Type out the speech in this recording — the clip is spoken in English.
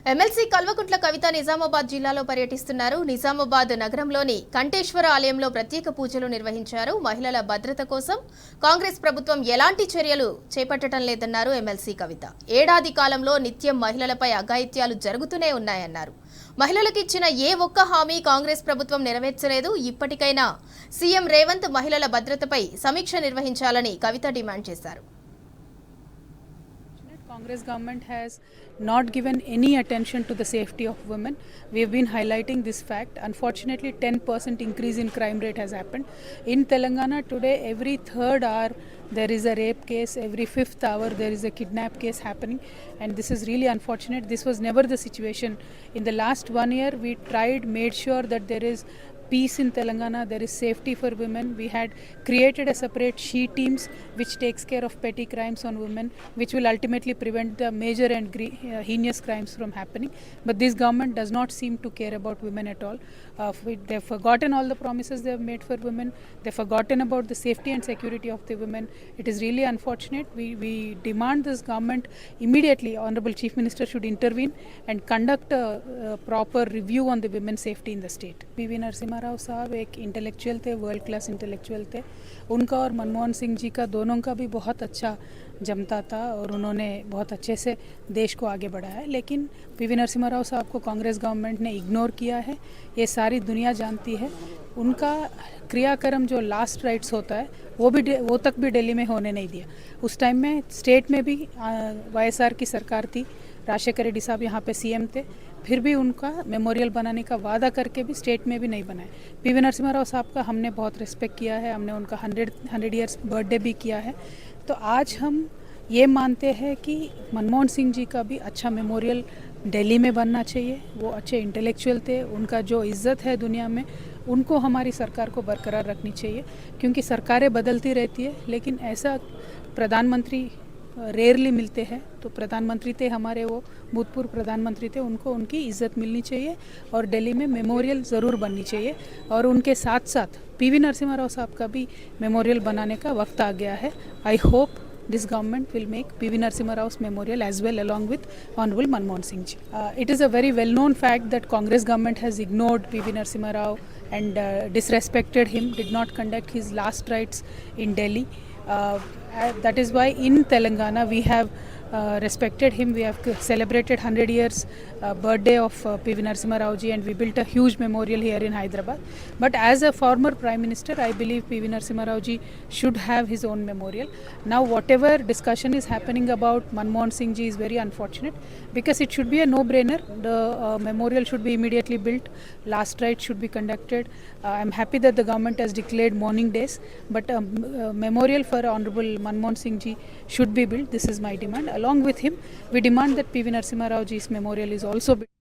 MLC Kalvakuntla Kavitha Nizamabad జిల్లాలో పర్యటిస్తున్నారు. నిజామాబాద్ నగరంలోని కంఠేశ్వర ఆలయంలో ప్రత్యేక పూజలు నిర్వహించారు. మహిళల భద్రత కోసం కాంగ్రెస్ ప్రభుత్వం ఎలాంటి చర్యలు చేపట్టడం లేదన్నారు ఎమ్మెల్సీ కవిత. ఏడాది కాలంలో నిత్యం మహిళలపై అఘాయిత్యాలు జరుగుతూనే ఉన్నాయన్నారు. మహిళలకు ఇచ్చిన ఏ ఒక్క హామీ కాంగ్రెస్ ప్రభుత్వం నెరవేర్చలేదు. ఇప్పటికైనా సీఎం రేవంత్ మహిళల భద్రతపై సమీక్ష నిర్వహించాలని కవిత డిమాండ్ చేశారు. Congress government has not given any attention to the safety of women. We have been highlighting this fact. Unfortunately, 10% increase in crime rate has happened. In Telangana today, every third hour there is a rape case, every fifth hour there is a kidnap case happening, and this is really unfortunate. This was never the situation. In the last 1 year, we made sure that there is peace in Telangana, there is safety for women. We had created a separate SHE teams which takes care of petty crimes on women, which will ultimately prevent the major and heinous crimes from happening. But this government does not seem to care about women at all. They have forgotten all the promises they have made for women. They have forgotten about the safety and security of the women. It is really unfortunate. We demand this government immediately, Honorable Chief Minister should intervene and conduct a proper review on the women's safety in the state. PV Narasimha Rao साहब एक intellectual थे, world class intellectual थे. उनका और मनमोहन सिंह जी का दोनों का भी बहुत अच्छा जमता था और उन्होंने बहुत अच्छे से देश को आगे बढ़ाया है. लेकिन पीवी नरसिम्हा राव साहब को कांग्रेस गवर्नमेंट ने इग्नोर किया है. ये सारी दुनिया जानती है. उनका क्रियाक्रम जो लास्ट राइट्स होता है वो तक भी दिल्ली में होने नहीं दिया. उस टाइम में स्टेट में भी वाईएसआर की सरकार थी, राजशेखर रेड्डी साहब यहाँ पे सीएम थे, फिर भी उनका मेमोरियल बनाने का वादा करके भी स्टेट में भी नहीं बनाया. पीवी नरसिम्हा राव साहब का हमने बहुत रिस्पेक्ट किया है. हमने उनका 100 ईयर्स बर्थडे भी किया है. तो आज हम ये मानते हैं कि मनमोहन सिंह जी का भी अच्छा मेमोरियल दिल्ली में बनना चाहिए. वो अच्छे इंटेलेक्चुअल थे. उनका जो इज़्ज़त है दुनिया में, उनको हमारी सरकार को बरकरार रखनी चाहिए, क्योंकि सरकारें बदलती रहती है लेकिन ऐसा प्रधानमंत्री रेयरली मिलते हैं. तो प्रधानमंत्री थे हमारे, वो भूतपूर्व प्रधानमंत्री थे, उनको उनकी इज्जत मिलनी चाहिए और दिल्ली में मेमोरियल ज़रूर बननी चाहिए. और उनके साथ साथ पीवी नरसिम्हा राव साहब का भी मेमोरियल बनाने का वक्त आ गया है. I hope this government will make PV Narasimha Raw's memorial as well along with Honorable Manmohan Singh ji. It is a very well known fact that Congress government has ignored PV Narasimha Raw and disrespected him, did not conduct his last rites in Delhi. That is why in Telangana we have respected him. We have celebrated 100 years birthday of PV Narasimha Rao ji, and we built a huge memorial here in Hyderabad. But as a former Prime Minister, I believe PV Narasimha Rao ji should have his own memorial. Now whatever discussion is happening about Manmohan Singh ji is very unfortunate, because it should be a no-brainer. The memorial should be immediately built. Last rite should be conducted. I am happy that the government has declared mourning days, but memorial for Honorable Manmohan Singh ji should be built. This is my demand. Along with him, we demand that PV Narasimha Rao ji's memorial is also built.